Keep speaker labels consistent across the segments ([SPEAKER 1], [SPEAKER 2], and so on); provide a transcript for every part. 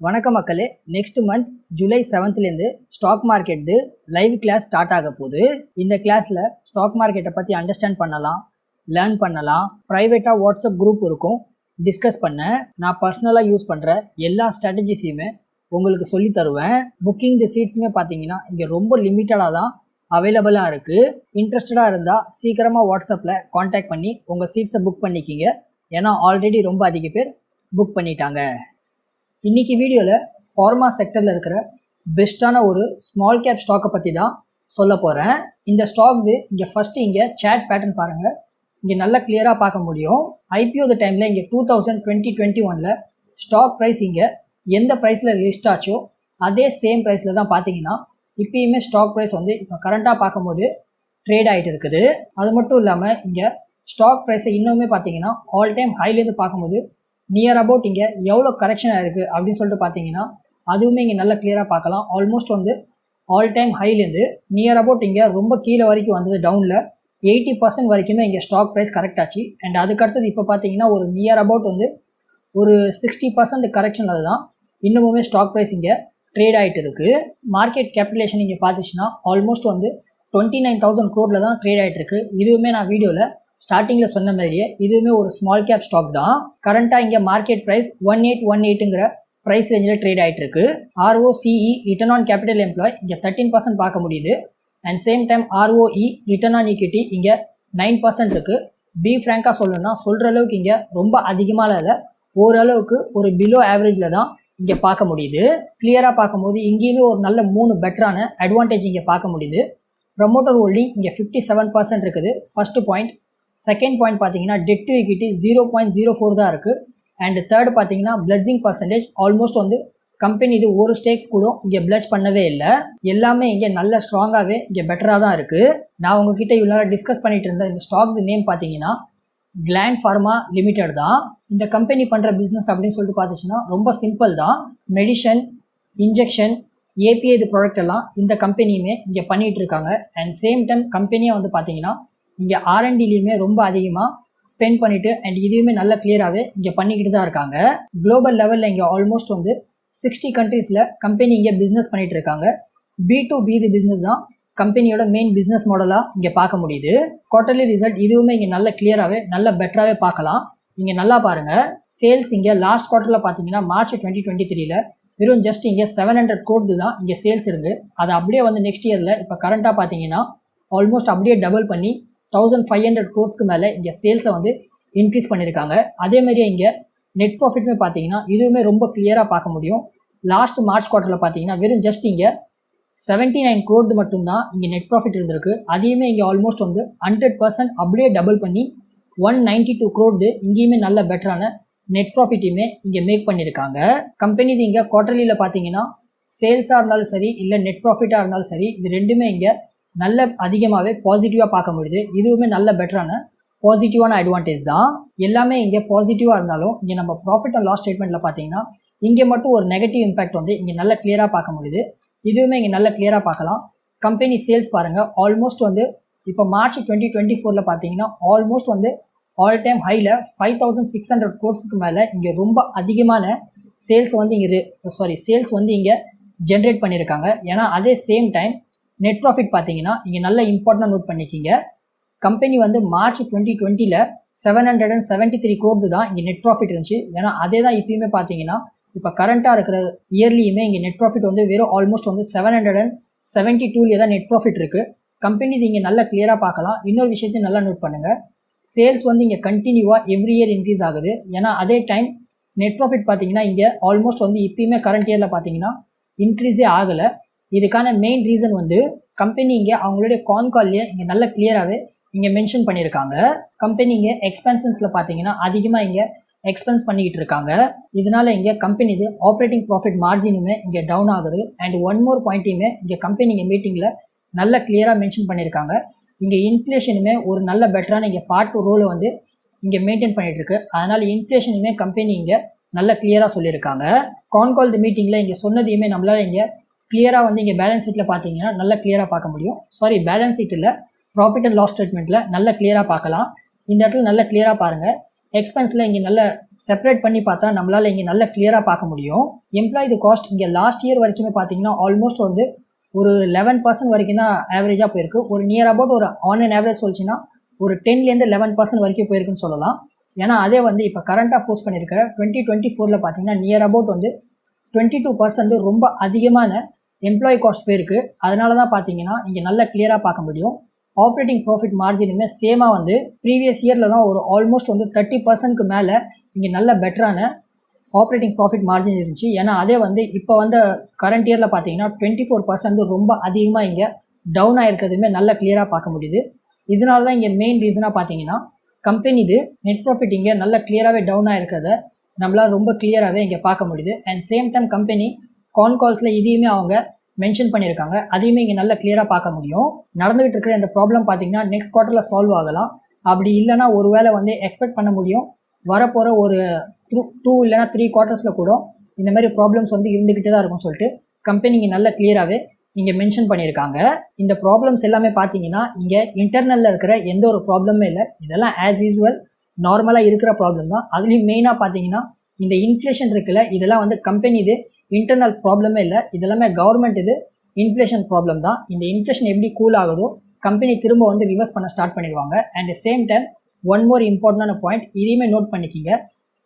[SPEAKER 1] வணக்கம் மக்களே. Next month July 7th stock market live class start ஆக போகுது. இந்த கிளாஸில் ஸ்டாக் மார்க்கெட்டை பற்றி அண்டர்ஸ்டாண்ட் பண்ணலாம், லேர்ன் பண்ணலாம். ப்ரைவேட்டாக வாட்ஸ்அப் குரூப் இருக்கும், டிஸ்கஸ் பண்ண. நான் பர்சனலாக யூஸ் பண்ணுற எல்லா ஸ்ட்ராட்டஜிஸையுமே உங்களுக்கு சொல்லி தருவேன். புக்கிங் தி சீட்ஸுமே பார்த்தீங்கன்னா இங்கே ரொம்ப லிமிட்டடாக தான் அவைலபிளாக இருக்குது. இன்ட்ரெஸ்டடாக இருந்தால் சீக்கிரமாக வாட்ஸ்அப்பில் காண்டாக்ட் பண்ணி உங்கள் சீட்ஸை புக் பண்ணிக்கிங்க. ஏன்னா ஆல்ரெடி ரொம்ப அதிக பேர் புக் பண்ணிட்டாங்க. இன்றைக்கி வீடியோவில் ஃபார்மா செக்டரில் இருக்கிற பெஸ்ட்டான ஒரு ஸ்மால் கேப் ஸ்டாக்கை பற்றி தான் சொல்ல போகிறேன். இந்த ஸ்டாக் இங்கே ஃபஸ்ட்டு இங்கே சேட் பேட்டர்ன் பாருங்கள். இங்கே நல்லா கிளியராக பார்க்க முடியும். ஐபிஓ டைமில் இங்கே 2020-21 ஸ்டாக் ப்ரைஸ் இங்கே எந்த ப்ரைஸில் லிஸ்ட் ஆச்சோ அதே சேம் ப்ரைஸில் தான் பார்த்தீங்கன்னா இப்போயுமே ஸ்டாக் ப்ரைஸ் இப்போ கரண்ட்டாக பார்க்கும்போது ட்ரேட் ஆகிட்டு இருக்குது. அது மட்டும் இல்லாமல் இங்கே ஸ்டாக் ப்ரைஸை இன்னுமே பார்த்தீங்கன்னா ஆல் டைம் ஹைலேருந்து பார்க்கும்போது நியர் அபவுட் இங்கே எவ்வளோ கரெக்ஷன் ஆகிருக்கு அப்படின்னு சொல்லிட்டு பார்த்தீங்கன்னா அதுவுமே இங்கே நல்லா கிளியராக பார்க்கலாம். ஆல்மோஸ்ட் ஆல் டைம் ஹைலேருந்து நியர் அபவுட் இங்கே ரொம்ப கீழே வரைக்கும் வந்தது. டவுனில் 80% வரைக்குமே இங்கே ஸ்டாக் ப்ரைஸ் கரெக்ட் ஆச்சு. அண்ட் அதுக்கடுத்தது இப்போ பார்த்தீங்கன்னா ஒரு நியர் அபவுட் ஒரு 60% கரெக்ஷன். அதுதான் இன்னுமுமே ஸ்டாக் ப்ரைஸ் இங்கே ட்ரேட் ஆகிட்டு இருக்குது. மார்க்கெட் கேபிட்டலேஷன் இங்கே பார்த்துச்சுன்னா ஆல்மோஸ்ட் 29,000 crore தான் ட்ரேட் ஆகிட்டு இருக்குது. இதுவுமே நான் வீடியோவில் ஸ்டார்டிங்கில் சொன்ன மாதிரியே இதுவுமே ஒரு ஸ்மால் கேப் ஸ்டாக் தான். கரண்ட்டாக இங்கே மார்க்கெட் ப்ரைஸ் 1818ங்கிற ப்ரைஸ் ரேஞ்சில் ட்ரேட் ஆகிட்டு இருக்கு. ROCE return on capital employee இங்கே 13% பார்க்க முடியுது. And same time ROE return on equity இங்கே 9% இருக்குது. பி ஃப்ராங்காக சொல்லணும்னா சொல்கிற அளவுக்கு இங்கே ரொம்ப அதிகமாக இல்லை, ஓரளவுக்கு ஒரு பிலோ ஆவரேஜில் தான் இங்கே பார்க்க முடியுது. கிளியராக பார்க்கும்போது இங்கேயுமே ஒரு நல்ல 3 பெட்டரான அட்வான்டேஜ் இங்கே பார்க்க முடியுது. ப்ரமோட்டர் ஹோல்டிங் இங்கே 57% இருக்குது. First point. செகண்ட் பாயிண்ட் பார்த்தீங்கன்னா டெட் டு ஈக்விட்டி 0.04 தான் இருக்குது. அண்ட் தேர்டு பார்த்தீங்கன்னா பிளட்ஜிங் பர்சன்டேஜ் ஆல்மோஸ்ட் கம்பெனி ஒரு ஸ்டேக்ஸ் கூட இங்கே பிளட்ஜ் பண்ணவே இல்லை. எல்லாமே இங்கே நல்ல ஸ்ட்ராங்காகவே இங்கே பெட்டராக தான் இருக்குது. நான் உங்ககிட்ட இவ்வளோ நேரம் டிஸ்கஸ் பண்ணிட்டு இருந்தேன். இந்த ஸ்டாக் நேம் பார்த்தீங்கன்னா கிளாண்ட் ஃபார்மா லிமிடெட் தான். இந்த கம்பெனி பண்ணுற பிஸ்னஸ் அப்படின்னு சொல்லிட்டு பார்த்துச்சுன்னா ரொம்ப சிம்பிள் தான். மெடிசன், இன்ஜெக்ஷன், ஏபிஐ ப்ராடக்ட் எல்லாம் இந்த கம்பெனியுமே இங்கே பண்ணிகிட்டு இருக்காங்க. அண்ட் சேம் டைம் கம்பெனியாக பார்த்தீங்கன்னா இங்கே R&Dலையுமே ரொம்ப அதிகமாக ஸ்பெண்ட் பண்ணிவிட்டு அண்ட் இதுவுமே நல்ல கிளியராகவே இங்கே பண்ணிக்கிட்டு தான் இருக்காங்க. குளோபல் லெவலில் இங்கே ஆல்மோஸ்ட் 60 கண்ட்ரீஸில் கம்பெனி இங்கே பிஸ்னஸ் பண்ணிகிட்டு இருக்காங்க. B2B பிஸ்னஸ் தான் கம்பெனியோட மெயின் பிஸ்னஸ் மாடலாக இங்கே பார்க்க முடியுது. குவார்ட்டர்லி ரிசல்ட் இதுவுமே இங்கே நல்ல கிளியராகவே நல்ல பெட்டராகவே பார்க்கலாம். இங்கே நல்லா பாருங்கள். சேல்ஸ் இங்கே லாஸ்ட் குவார்ட்டரில் பார்த்தீங்கன்னா மார்ச் 2023 வெறும் ஜஸ்ட் இங்கே 700 crore தான் இங்கே சேல்ஸ் இருக்குது. அது அப்படியே நெக்ஸ்ட் இயரில் இப்போ கரண்ட்டாக பார்த்தீங்கன்னா ஆல்மோஸ்ட் அப்படியே டபுள் பண்ணி 1500 crore மேலே இங்கே சேல்ஸை இன்க்ரீஸ் பண்ணியிருக்காங்க. அதேமாதிரியே இங்கே நெட் ப்ராஃபிட்மே பார்த்தீங்கன்னா இதுவுமே ரொம்ப கிளியராக பார்க்க முடியும். லாஸ்ட் மார்ச் குவார்ட்டரில் பார்த்தீங்கன்னா வெறும் ஜஸ்ட் இங்கே 79 crore மட்டும்தான் இங்கே நெட் ப்ராஃபிட் இருந்திருக்கு. அதையுமே இங்கே ஆல்மோஸ்ட் 100% அப்படியே டபுள் பண்ணி 192 crore இங்கேயுமே நல்ல பெட்டரான நெட் ப்ராஃபிட்டையுமே இங்கே மேக் பண்ணியிருக்காங்க. கம்பெனி இங்கே குவார்ட்டர்லியில் பார்த்தீங்கன்னா சேல்ஸாக இருந்தாலும் சரி இல்லை நெட் ப்ராஃபிட்டாக இருந்தாலும் சரி இது ரெண்டுமே இங்கே நல்ல அதிகமாகவே பாசிட்டிவாக பார்க்க முடியுது. இதுவுமே நல்ல பெட்டரான பாசிட்டிவான அட்வான்டேஜ் தான். எல்லாமே இங்கே பாசிட்டிவாக இருந்தாலும் இங்கே நம்ம ப்ராஃபிட் அண்ட் லாஸ் ஸ்டேட்மெண்ட்டில் பார்த்தீங்கன்னா இங்கே மட்டும் ஒரு நெகட்டிவ் இம்பேக்ட் இங்கே நல்ல கிளியராக பார்க்க முடியுது. இதுவுமே இங்கே நல்ல கிளியராக பார்க்கலாம். கம்பெனி சேல்ஸ் பாருங்கள். ஆல்மோஸ்ட் இப்போ மார்ச் 2024 பார்த்தீங்கன்னா ஆல்மோஸ்ட் ஆல் டைம் ஹையில் 5600 crore மேலே இங்கே ரொம்ப அதிகமான சேல்ஸ் சேல்ஸ் இங்கே ஜென்ரேட் பண்ணியிருக்காங்க. ஏன்னா அதே சேம் டைம் நெட் ப்ராஃபிட் பார்த்தீங்கன்னா இங்கே நல்ல இம்பார்ட்டண்டாக நோட் பண்ணிக்கிங்க. கம்பெனி மார்ச் 2020 773 crore தான் இங்கே நெட் ப்ராஃபிட் இருந்துச்சு. ஏன்னா அதே தான் இப்பயுமே பார்த்தீங்கன்னா இப்போ கரண்ட்டாக இருக்கிற இயர்லியுமே இங்கே நெட் ப்ராஃபிட் வெறும் ஆல்மோஸ்ட் 772 தான் நெட் ப்ராஃபிட் இருக்குது. கம்பெனி இது இங்கே நல்லா கிளியராக பார்க்கலாம். இன்னொரு விஷயத்தையும் நல்லா நோட் பண்ணுங்கள். சேல்ஸ் இங்கே கண்டினியூவாக எவ்ரி இயர் இன்க்ரீஸ் ஆகுது. ஏன்னா அதே டைம் நெட் ப்ராஃபிட் பார்த்தீங்கன்னா இங்கே ஆல்மோஸ்ட் இப்பயுமே கரண்ட் இயரில் பார்த்தீங்கன்னா இன்க்ரீஸே ஆகலை. இதுக்கான மெயின் ரீசன் கம்பெனி இங்கே அவங்களுடைய கால்லேயே இங்கே நல்ல கிளியராகவே இங்கே மென்ஷன் பண்ணியிருக்காங்க. கம்பெனி இங்கே எக்ஸ்பென்ஷன்ஸில் பார்த்தீங்கன்னா அதிகமாக இங்கே எக்ஸ்பென்ஸ் பண்ணிக்கிட்டு இருக்காங்க. இதனால் இங்கே கம்பெனி ஆப்ரேட்டிங் ப்ராஃபிட் மார்ஜினுமே இங்கே டவுன் ஆகுது. அண்ட் ஒன் மோர் பாயிண்ட்டையுமே இங்கே கம்பெனி இங்கே மீட்டிங்கில் நல்ல கிளியராக மென்ஷன் பண்ணியிருக்காங்க. இங்கே இன்ஃப்ளேஷனுமே ஒரு நல்ல பெட்டரான இங்கே பார்ட் ரோலை இங்கே மெயின்டைன் பண்ணிகிட்ருக்கு. அதனால் இன்ஃப்ளேஷனுமே கம்பெனி இங்கே நல்ல கிளியராக சொல்லியிருக்காங்க. கால் மீட்டிங்கில் இங்கே சொன்னதையுமே நம்மளால் இங்கே கிளியராக இங்கே பேலன்ஸ் ஷீட்டில் பார்த்தீங்கன்னா நல்லா கிளியராக பார்க்க முடியும். பேலன்ஸ் ஷீட்டில் ப்ராஃபிட் அண்ட் லாஸ் ஸ்டேட்மெண்ட்டில் நல்ல கிளியராக பார்க்கலாம். இந்த இடத்துல நல்ல கிளியராக பாருங்கள். எக்ஸ்பென்ஸில் இங்கே நல்ல செப்பரேட் பண்ணி பார்த்தா நம்மளால் இங்கே நல்ல கிளியராக பார்க்க முடியும். எம்ப்ளாயி காஸ்ட் இங்கே லாஸ்ட் இயர் வரைக்குமே பார்த்தீங்கன்னா ஆல்மோஸ்ட் வந்து ஒரு 11% வரைக்கும் தான் ஆவரேஜாக போயிருக்கு. ஒரு நியர் அபவுட் ஒரு ஆன் அண்ட் ஆவரேஜ் சொல்லிச்சுன்னா ஒரு 10லேருந்து 11% வரைக்கும் போயிருக்குன்னு சொல்லலாம். ஏன்னா அதே வந்து இப்போ கரண்ட்டாக போஸ்ட் பண்ணியிருக்கிற 2024 பார்த்தீங்கன்னா நியர் அபவுட் வந்து 22% ரொம்ப அதிகமான எம்ப்ளாயி காஸ்ட் போயிருக்கு. அதனால தான் பார்த்தீங்கன்னா இங்கே நல்ல கிளியராக பார்க்க முடியும். ஆப்ரேட்டிங் ப்ராஃபிட் மார்ஜினுமே சேமாக வந்து ப்ரீவியஸ் இயரில் தான் ஒரு ஆல்மோஸ்ட் வந்து 30%க்கு மேலே இங்கே நல்ல பெட்டரான ஆப்ரேட்டிங் ப்ராஃபிட் மார்ஜின் இருந்துச்சு. ஏன்னா அதே வந்து இப்போ வந்து கரண்ட் இயரில் பார்த்தீங்கன்னா 24% ரொம்ப அதிகமாக இங்கே டவுன் ஆகிருக்கிறதுமே நல்ல கிளியராக பார்க்க முடியுது. இதனால தான் இங்கே மெயின் ரீசனாக பார்த்தீங்கன்னா கம்பெனி இது நெட் ப்ராஃபிட் இங்கே நல்ல கிளியராகவே டவுன் ஆகிருக்கிறத நம்மளால் ரொம்ப கிளியராகவே இங்கே பார்க்க முடியுது. அண்ட் சேம் டைம் கம்பெனி கால்ஸில் இதையுமே அவங்க மென்ஷன் பண்ணியிருக்காங்க. அதையுமே இங்கே நல்ல கிளியராக பார்க்க முடியும். நடந்துகிட்டு இருக்கிற இந்த ப்ராப்ளம் பார்த்தீங்கன்னா நெக்ஸ்ட் குவார்ட்டரில் சால்வ் ஆகலாம். அப்படி இல்லைனா ஒரு வேளை வந்து எக்ஸ்பெக்ட் பண்ண முடியும் வரப்போகிற ஒரு 2 இல்லைனா 3 குவார்ட்டர்ஸில் கூட இந்த மாதிரி ப்ராப்ளம்ஸ் வந்து இருந்துக்கிட்டே தான் இருக்கும்னு சொல்லிட்டு கம்பெனி இங்கே நல்ல கிளியராகவே இங்கே மென்ஷன் பண்ணியிருக்காங்க. இந்த ப்ராப்ளம்ஸ் எல்லாமே பார்த்தீங்கன்னா இங்கே இன்டர்னலில் இருக்கிற எந்த ஒரு ப்ராப்ளமே இல்லை. இதெல்லாம் ஆஸ் யூஸ்வல் நார்மலாக இருக்கிற ப்ராப்ளம் தான். அதுலேயும் மெயினாக பார்த்தீங்கன்னா இந்த இன்ஃப்ளேஷன் இருக்குல்ல, இதெல்லாம் வந்து கம்பெனி இது இன்டர்னல் ப்ராப்ளமே இல்லை. இதெல்லாமே கவர்மெண்ட் இது இன்ஃப்ளேஷன் ப்ராப்ளம் தான். இந்த இன்ஃப்ளேஷன் எப்படி கூல் ஆகுதோ கம்பெனி திரும்ப வந்து ரிவர்ஸ் பண்ண ஸ்டார்ட் பண்ணிடுவாங்க. And same time one more இம்பார்ட்டண்டான பாயிண்ட், இதையுமே நோட் பண்ணிக்கிங்க.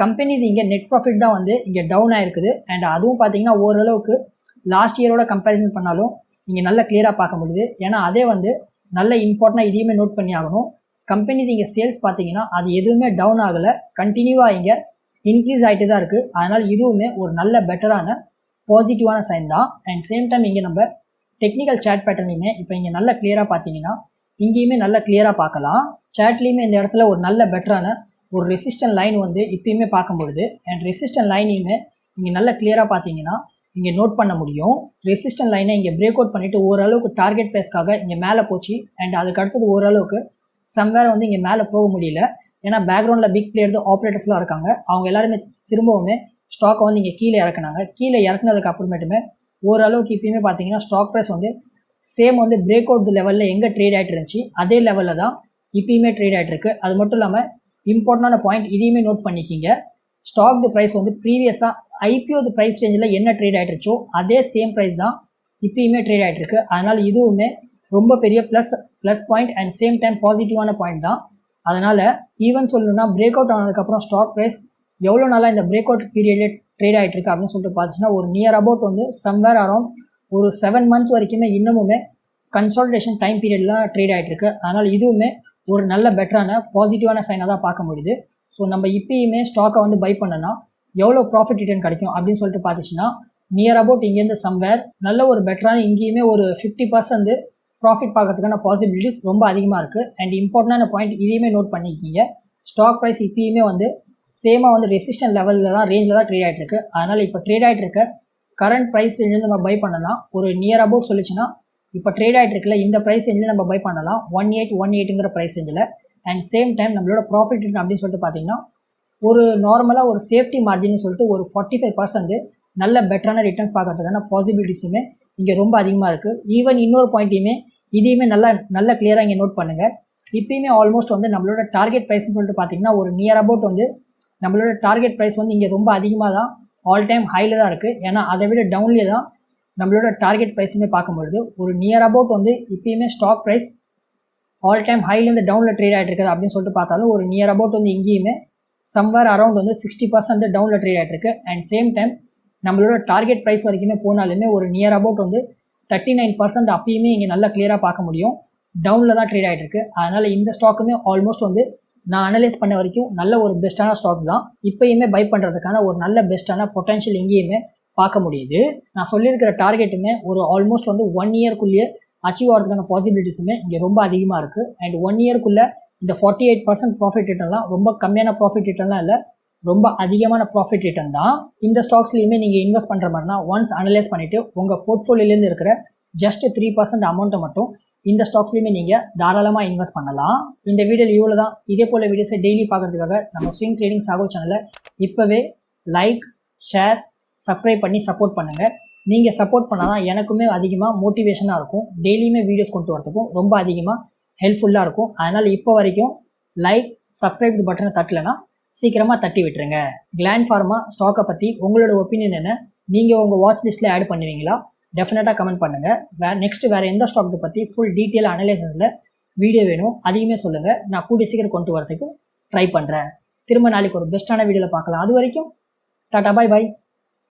[SPEAKER 1] கம்பெனி இது இங்கே நெட் ப்ராஃபிட் தான் வந்து இங்கே டவுன் ஆகிருக்குது. அண்ட் அதுவும் பார்த்தீங்கன்னா ஓரளவுக்கு லாஸ்ட் இயரோட கம்பேரிசன் பண்ணாலும் இங்கே நல்ல கிளியராக பார்க்க முடியுது. ஏன்னா அதே வந்து நல்ல இம்பார்ட்டண்டாக இதையுமே நோட் பண்ணி ஆகணும். கம்பெனி இது இங்கே சேல்ஸ் பார்த்தீங்கன்னா அது எதுவுமே டவுன் ஆகலை, கண்டினியூவாக இங்கே இன்க்ரீஸ் ஆகிட்டு தான் இருக்குது. அதனால் இதுவுமே ஒரு நல்ல பெட்டரான பாசிட்டிவான சைன் தான். அண்ட் சேம் டைம் இங்கே நம்ம டெக்னிக்கல் சேட் பேட்டர்னையுமே இப்போ இங்கே நல்ல கிளியராக பார்த்தீங்கன்னா இங்கேயுமே நல்ல கிளியராக பார்க்கலாம். சேட்லேயுமே இந்த இடத்துல ஒரு நல்ல பெட்டரான ஒரு ரெசிஸ்டன்ட் லைன் வந்து இப்பயுமே பார்க்கும்பொழுது அண்ட் ரெசிஸ்டன்ட் லைனையுமே இங்கே நல்ல கிளியராக பார்த்தீங்கன்னா இங்கே நோட் பண்ண முடியும். ரெசிஸ்டன்ட் லைனை இங்கே பிரேக் அவுட் பண்ணிவிட்டு ஓரளவுக்கு டார்கெட் ப்ரைஸ்க்காக இங்கே மேலே போச்சு. அண்ட் அதுக்கு அடுத்தது ஓரளவுக்கு சம்வேர் வந்து இங்கே மேலே போக முடியல. ஏன்னா பேக்ரவுண்டில் பிக் பிளேயர் ஆப்ரேட்டர்ஸ்லாம் இருக்காங்க. அவங்க எல்லாருமே திரும்பவுமே ஸ்டாக்கை வந்து இங்கே கீழே இறக்குனாங்க. கீழே இறக்குனதுக்கு அப்புறமேட்டுமே ஓரளவுக்கு இப்பயுமே பார்த்தீங்கன்னா ஸ்டாக் ப்ரைஸ் வந்து சேம் வந்து பிரேக் அவுட் லெவலில் எங்கே ட்ரேட் ஆகிட்டு இருந்துச்சு அதே லெவலில் தான் இப்பயுமே ட்ரேட் ஆகிட்டு இருக்கு. அது மட்டும் இல்லாமல் இம்பார்ட்டண்டான பாயிண்ட் இதையுமே நோட் பண்ணிக்கிங்க. ஸ்டாக் ப்ரைஸ் வந்து ப்ரீவியஸாக ஐபிஓ ப்ரைஸ் ரேஞ்சில் என்ன ட்ரேட் ஆகிட்டுருச்சோ அதே சேம் ப்ரைஸ் தான் இப்பயுமே ட்ரேட் ஆகிட்டு இருக்கு. அதனால் இதுவுமே ரொம்ப பெரிய plus point and same time பாசிட்டிவான பாயிண்ட் தான். அதனால் ஈவன் சொல்லணும்னா பிரேக் அவுட் ஆனதுக்கப்புறம் ஸ்டாக் ப்ரைஸ் எவ்வளோ நாளாக இந்த பிரேக் அவுட் பீரியட்லேயே ட்ரேட் ஆகிட்டு இருக்கு அப்படின்னு சொல்லிட்டு பார்த்துச்சுன்னா ஒரு நியர் அபவுட் வந்து சம்வேர் அரௌண்ட் ஒரு 7 months வரைக்குமே இன்னமுமே கன்சால்டேஷன் டைம் பீரியட்லாம் ட்ரேட் ஆகிட்டு இருக்கு. அதனால் இதுவுமே ஒரு நல்ல பெட்டரான பாசிட்டிவான சைனாக தான் பார்க்க முடியுது. ஸோ நம்ம இப்பயுமே ஸ்டாக்கை வந்து பை பண்ணனா எவ்வளோ ப்ராஃபிட் ரிட்டர்ன் கிடைக்கும் அப்படின்னு சொல்லிட்டு பார்த்துச்சுன்னா நியர் அபவுட் இங்கேருந்து சம்வேர் நல்ல ஒரு பெட்டரான இங்கேயுமே ஒரு 50% ப்ராஃபிட் பார்க்கறதுக்கான பாசிபிலிட்டிஸ் ரொம்ப அதிகமாக இருக்குது. அண்ட் இம்பார்ட்டண்டான பாயிண்ட் இதையுமே நோட் பண்ணிக்கிங்க. ஸ்டாக் ப்ரைஸ் இப்பயுமே வந்து சேமாக வந்து ரெசிஸ்டன்ட் லெவலில் தான் ரேஞ்சில் தான் ட்ரேட் ஆகிட்டு இருக்கு. அதனால் இப்போ ட்ரேட் ஆகிட்டு இருக்க கரண்ட் ப்ரைஸ் ரேஞ்சில் நம்ம பை பண்ணலாம் ஒரு நியர் அபவுட் சொல்லிச்சுன்னா இப்போ ட்ரேட் ஆகிட்டு இருக்குல்ல இந்த ப்ரைஸ் ரேஞ்சில் நம்ம பை பண்ணலாம் 1818ங்கிற ப்ரைஸ் ரேஞ்சில். அண்ட் சேம் டைம் நம்மளோட ப்ராஃபிட் ரிட்டர்ன் அப்படின்னு சொல்லிட்டு பார்த்தீங்கன்னா ஒரு நார்மலாக ஒரு சேஃப்டி மார்ஜின்னு சொல்லிட்டு ஒரு 45% நல்ல பெட்டரான ரிட்டர்ன்ஸ் பார்க்கறதுக்கான பாசிபிலிட்டிஸுமே இங்கே ரொம்ப அதிகமாக இருக்குது. ஈவன் இன்னொரு பாயிண்ட்டையுமே இதையுமே நல்ல கிளியராக இங்கே நோட் பண்ணுங்கள். இப்பயுமே ஆல்மோஸ்ட் வந்து நம்மளோட டார்கெட் ப்ரைஸ்னு சொல்லிட்டு பார்த்தீங்கன்னா ஒரு நியர் அபவுட் வந்து நம்மளோட டார்கெட் ப்ரைஸ் வந்து இங்கே ரொம்ப அதிகமாக தான் ஆல் டைம் ஹையில் தான் இருக்குது. ஏன்னா அதை விட டவுன்லேயே தான் நம்மளோட டார்கெட் ப்ரைஸுமே பார்க்கும்பொழுது ஒரு நியர் அபவுட் வந்து இப்பயுமே ஸ்டாக் ப்ரைஸ் ஆல் டைம் ஹைலேருந்து டவுனில் ட்ரேட் ஆகிட்டு இருக்குது அப்படின்னு சொல்லிட்டு பார்த்தாலும் ஒரு நியர் அபவுட் வந்து இங்கேயுமே சம்வேர் அரௌண்ட் வந்து 60% டவுனில் ட்ரேட் ஆகிட்டு இருக்கு. அண்ட் சேம் டைம் நம்மளோட டார்கெட் ப்ரைஸ் வரைக்குமே போனாலுமே ஒரு நியர் அபவுட் வந்து 39% அப்பயுமே இங்கே நல்லா கிளியராக பார்க்க முடியும் டவுனில் தான் ட்ரேட் ஆகிட்டு இருக்கு. அதனால் இந்த ஸ்டாக்குமே ஆல்மோஸ்ட் வந்து நான் அனலைஸ் பண்ண வரைக்கும் நல்ல ஒரு பெஸ்ட்டான ஸ்டாக்ஸ் தான். இப்போயுமே பை பண்ணுறதுக்கான ஒரு நல்ல பெஸ்ட்டான பொட்டன்ஷியல் எங்கேயுமே பார்க்க முடியுது. நான் சொல்லியிருக்கிற டார்கெட்டுமே ஒரு ஆல்மோஸ்ட் வந்து 1 இயர்க்குள்ளேயே அச்சீவ் ஆகிறதுக்கான பாசிபிலிட்டிஸுமே இங்கே ரொம்ப அதிகமாக இருக்குது. அண்ட் 1 இயர்க்குள்ளே இந்த 48% ப்ராஃபிட் ரிட்டர்ன்லாம் ரொம்ப கம்மியான ப்ராஃபிட் ரிட்டர்ன்லாம் இல்லை, ரொம்ப அதிகமான ப்ராஃபிட் ரிட்டர்ன் தான். இந்த ஸ்டாக்ஸ்லையுமே நீங்கள் இன்வெஸ்ட் பண்ணுற மாதிரினா ஒன்ஸ் அனலைஸ் பண்ணிவிட்டு உங்கள் போர்ட்ஃபோலியோலேருந்து இருக்கிற ஜஸ்ட் 3% அமௌண்ட்டை மட்டும் இந்த ஸ்டாக்ஸ்லையுமே நீங்கள் தாராளமாக இன்வெஸ்ட் பண்ணலாம். இந்த வீடியோவில் இவ்வளோ தான். இதே போல் வீடியோஸை டெய்லி பார்க்குறதுக்காக நம்ம ஸ்விங் ட்ரேடிங் சாகல் சேனலை இப்போவே லைக், ஷேர், சப்ஸ்கிரைப் பண்ணி சப்போர்ட் பண்ணுங்கள். நீங்கள் சப்போர்ட் பண்ணால் தான் எனக்குமே அதிகமாக மோட்டிவேஷனாக இருக்கும், டெய்லியுமே வீடியோஸ் கொண்டு வரதுக்கும் ரொம்ப அதிகமாக ஹெல்ப்ஃபுல்லாக இருக்கும். அதனால் இப்போ வரைக்கும் லைக், சப்ஸ்கிரைப் பட்டனை தட்டலைன்னா சீக்கிரமாக தட்டி விட்டுருங்க. கிளாண்ட் ஃபார்மா ஸ்டாக்கை பற்றி உங்களோட ஒப்பீனியன் என்ன? நீங்கள் உங்கள் வாட்ச் லிஸ்ட்டில் ஆட் பண்ணுவீங்களா? டெஃபினட்டாக கமெண்ட் பண்ணுங்கள். நெக்ஸ்ட்டு வேறு எந்த ஸ்டாக்கை பற்றி ஃபுல் டீட்டெயில் அனலைசிஸில் வீடியோ வேணும் அதையுமே சொல்லுங்கள். நான் கூடிய சீக்கிரம் கொண்டு வரதுக்கு ட்ரை பண்ணுறேன். திரும்ப நாளைக்கு ஒரு பெஸ்ட்டான வீடியோவில் பார்க்கலாம். அது வரைக்கும் டாடா, பாய் பாய்.